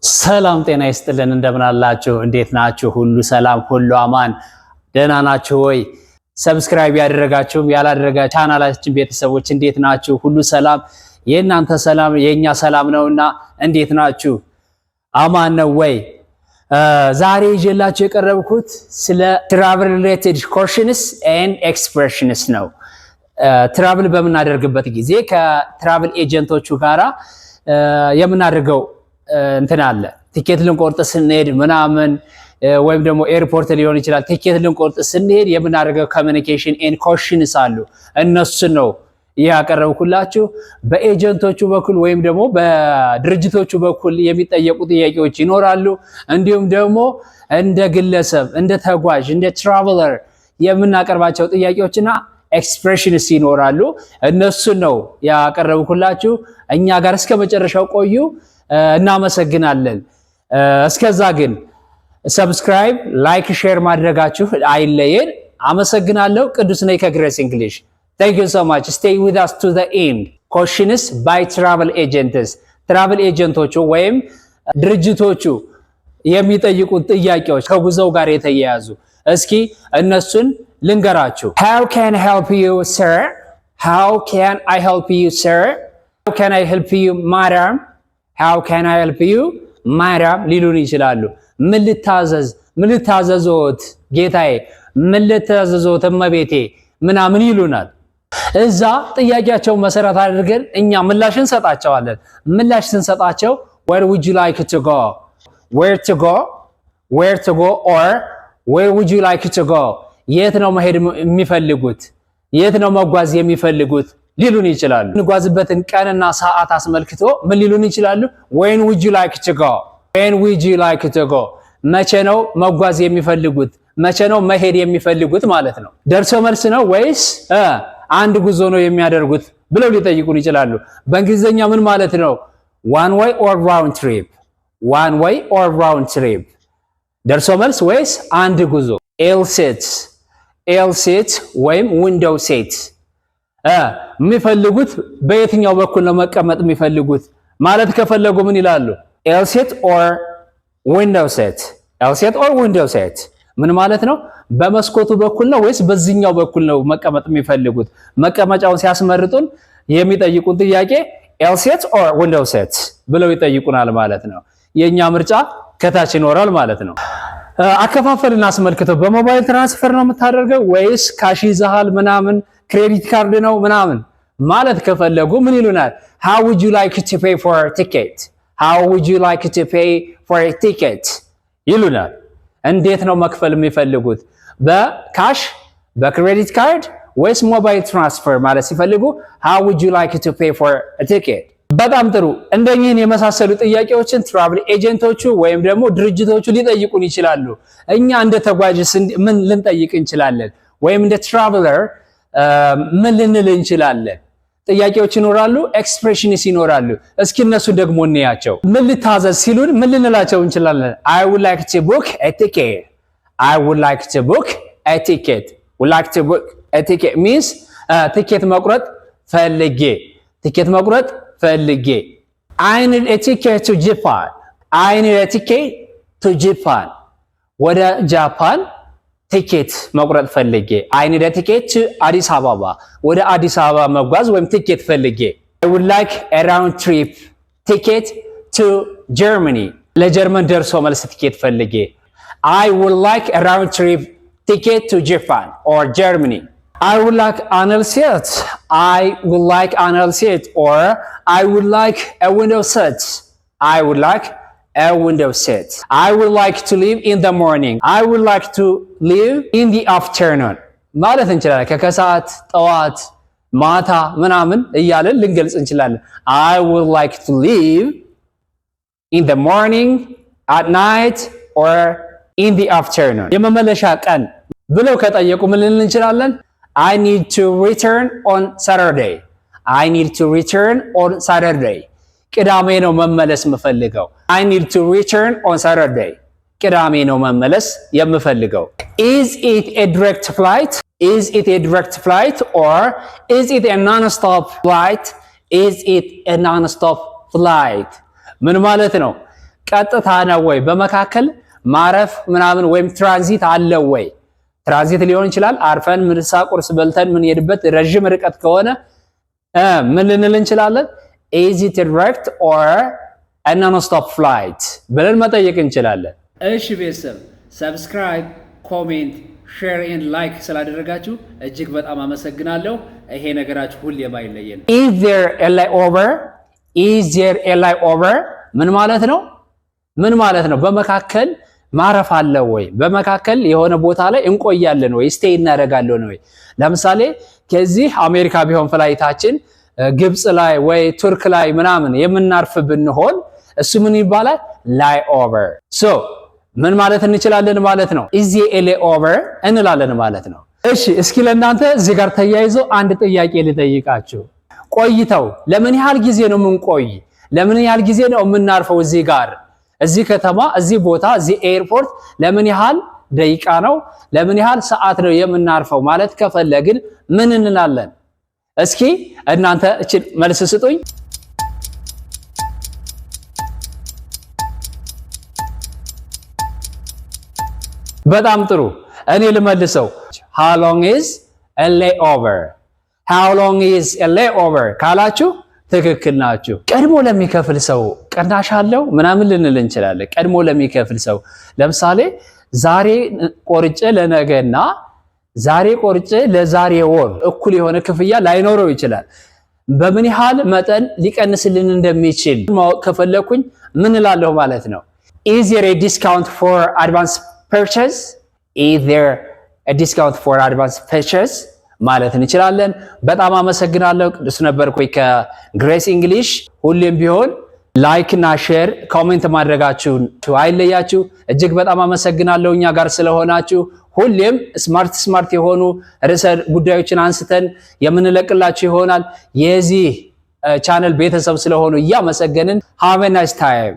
ሰላም ጤና ይስጥልን እንደምን አላችሁ እንዴት ናችሁ ሁሉ ሰላም ሁሉ አማን ደህና ናችሁ ወይ ሰብስክራይብ ያደረጋችሁም ያላደረጋችሁ ቻናላችን ቤተሰቦች እንዴት ናችሁ ሁሉ ሰላም የእናንተ ሰላም የኛ ሰላም ነውና እንዴት ናችሁ አማን ነው ወይ ዛሬ ይዤላችሁ የቀረብኩት ስለ travel related questions and expressions ነው travel በመናደርግበት ጊዜ ከትራቭል ኤጀንቶቹ ጋራ የምናደርገው እንትን አለ ቲኬት ልንቆርጥ ስንሄድ ምናምን ወይም ደግሞ ኤርፖርት ሊሆን ይችላል ቲኬት ልንቆርጥ ስንሄድ የምናደርገው ኮሚኒኬሽን ኤንድ ኮሽንስ አሉ እነሱ ነው ያቀረብኩላችሁ በኤጀንቶቹ በኩል ወይም ደግሞ በድርጅቶቹ በኩል የሚጠየቁ ጥያቄዎች ይኖራሉ እንዲሁም ደግሞ እንደ ግለሰብ እንደ ተጓዥ እንደ ትራቨለር የምናቀርባቸው ጥያቄዎችና ኤክስፕሬሽንስ ይኖራሉ እነሱ ነው ያቀረብኩላችሁ እኛ ጋር እስከ መጨረሻው ቆዩ እናመሰግናለን እስከዛ ግን ሰብስክራይብ ላይክ ሼር ማድረጋችሁ አይለየን አመሰግናለሁ ቅዱስ ነኝ ከግሬስ እንግሊሽ thank you so much stay with us to the end questions by travel agents ወይም ድርጅቶቹ የሚጠይቁት ጥያቄዎች ከጉዞው ጋር የተያያዙ እስኪ እነሱን ልንገራችሁ how can I help you sir how can I help you sir how can I help you madam how can I help you madam ሊሉን ይችላሉ ምን ልታዘዝዎት ጌታዬ ምን ልታዘዝዎት እመቤቴ ምናምን ይሉናል እዛ ጥያቄያቸው መሰረት አድርገን እኛ ምላሽ እንሰጣቸዋለን ምላሽ ስንሰጣቸው where would you like to go where to go or where would you like to go የት ነው መሄድ የሚፈልጉት የት ነው መጓዝ የሚፈልጉት ሊሉን ይችላሉ እንጓዝበትን ቀንና ሰዓት አስመልክቶ ምን ሊሉን ይችላሉ when would you like to go መቼ ነው መጓዝ የሚፈልጉት መቼ ነው መሄድ የሚፈልጉት ማለት ነው ደርሶ መልስ ነው ወይስ አንድ ጉዞ ነው የሚያደርጉት ብለው ሊጠይቁን ይችላሉ በእንግሊዘኛ ምን ማለት ነው one way or round trip ደርሶ መልስ ወይስ አንድ ጉዞ L seat ወይም window seat የሚፈልጉት በየትኛው በኩል ነው መቀመጥ የሚፈልጉት ማለት ከፈለጉ ምን ይላሉ L seat or window seat ምን ማለት ነው በመስኮቱ በኩል ነው ወይስ በዚህኛው በኩል ነው መቀመጥ የሚፈልጉት መቀመጫውን ሲያስመርጡን የሚጠይቁን ጥያቄ L seat or window seat ብለው ይጠይቁናል ማለት ነው የኛ ምርጫ ከታች ይኖራል ማለት ነው አከፋፈልና አስመልክተው በሞባይል ትራንስፈር ነው የምታደርገው ወይስ ካሽ ይዘሃል ምናምን ክሬዲት ካርድ ነው ምናምን ማለት ከፈለጉ ምን ይሉናል how would you like to pay for a ticket ይሉናል እንዴት ነው መክፈል የሚፈልጉት በካሽ በክሬዲት ካርድ ወይስ ሞባይል ትራንስፈር ማለት ሲፈልጉ how would you like to pay for a ticket በጣም ጥሩ እንደኚህን የመሳሰሉ ጥያቄዎችን ትራቭል ኤጀንቶቹ ወይም ደግሞ ድርጅቶቹ ሊጠይቁን ይችላሉ እኛ እንደ ተጓዥስ ምን ልንጠይቅ እንችላለን ወይም እንደ ትራቨለር ምን ልንል እንችላለን ጥያቄዎች ይኖራሉ ኤክስፕሬሽንስ ይኖራሉ እስኪ እነሱ ደግሞ እንያቸው ምን ልታዘዝ ሲሉን ምን ልንላቸው እንችላለን I would like to book a ticket means ticket መቁረጥ ፈልጌ I need a ticket to Japan ወደ ጃፓን ቲኬት መቁረጥ ፈልጌ I need a ticket to አዲስ አበባ ወደ አዲስ አበባ መጓዝ ወይም ቲኬት ፈልጌ I would like a round trip ticket to Germany ለጀርመን ደርሶ መልስ ቲኬት ፈልጌ I would like a round trip ticket to Japan or Germany I would like an L seat or I would like a window seat I would like to leave in the morning I would like to leave in the afternoon ማለት እንችላለን ከከሰዓት ጠዋት ማታ ምናምን እያለን ልንገልጽ እንችላለን I would like to leave in the morning at night or in the afternoon የመመለሻ ቀን ብለው ከጠየቁ ምን ልንል እንችላለን I need to return on Saturday ቅዳሜ ነው መመለስ የምፈልገው I need to return on Saturday ቅዳሜ ነው መመለስ የምፈልገው Is it a direct flight or is it a non-stop flight ምን ማለት ነው ቀጥታ ነው ወይ? በመካከል ማረፍ ምናምን ወይም ትራንዚት አለው ወይ? ትራንዚት ሊሆን ይችላል። አርፈን ምሳ ቁርስ በልተን ምን ሄድበት ረጅም ርቀት ከሆነ ምን ልንል እንችላለን? is it direct or a non-stop flight ብለን መጠየቅ እንችላለን። እሺ ቤተሰብ ሰብስክራይብ፣ ኮሜንት፣ ሼር ኤንድ ላይክ ስላደረጋችሁ እጅግ በጣም አመሰግናለሁ። ይሄ ነገራችሁ ሁሌም አይለየን። is there a layover? is there a layover ምን ማለት ነው? ምን ማለት ነው? በመካከል ማረፍ አለ ወይ? በመካከል የሆነ ቦታ ላይ እንቆያለን ወይ? ስቴይ እናደርጋለን ወይ? ለምሳሌ ከዚህ አሜሪካ ቢሆን ፍላይታችን ግብጽ ላይ ወይ ቱርክ ላይ ምናምን የምናርፍ ብንሆን እሱ ምን ይባላል? ላይ ኦቨር። ሶ ምን ማለት እንችላለን ማለት ነው? is there a layover እንላለን ማለት ነው። እሺ እስኪ ለእናንተ እዚህ ጋር ተያይዞ አንድ ጥያቄ ልጠይቃችሁ። ቆይተው ለምን ያህል ጊዜ ነው የምንቆይ? ለምን ያህል ጊዜ ነው የምናርፈው? እዚህ ጋር እዚህ ከተማ እዚህ ቦታ እዚህ ኤርፖርት ለምን ያህል ደቂቃ ነው ለምን ያህል ሰዓት ነው የምናርፈው ማለት ከፈለግን ምን እንላለን? እስኪ እናንተ እቺ መልስ ስጡኝ። በጣም ጥሩ። እኔ ልመልሰው። how long is a layover? how long is a layover ካላችሁ ትክክል ናችሁ። ቀድሞ ለሚከፍል ሰው ቅናሽ አለው ምናምን ልንል እንችላለን። ቀድሞ ለሚከፍል ሰው ለምሳሌ ዛሬ ቆርጬ ለነገና ዛሬ ቆርጬ ለዛሬ ወር እኩል የሆነ ክፍያ ላይኖረው ይችላል። በምን ያህል መጠን ሊቀንስልን እንደሚችል ማወቅ ከፈለኩኝ ምን እላለሁ ማለት ነው? is there a discount for advance purchase? is there a discount for advance purchase ማለት እንችላለን። በጣም አመሰግናለሁ። ቅዱስ ነበርኩኝ ከግሬስ እንግሊሽ። ሁሌም ቢሆን ላይክ እና ሼር ኮሜንት ማድረጋችሁን አይለያችሁ። እጅግ በጣም አመሰግናለሁ እኛ ጋር ስለሆናችሁ። ሁሌም ስማርት የሆኑ ርዕሰ ጉዳዮችን አንስተን የምንለቅላችሁ ይሆናል። የዚህ ቻናል ቤተሰብ ስለሆኑ እያመሰገንን have a nice time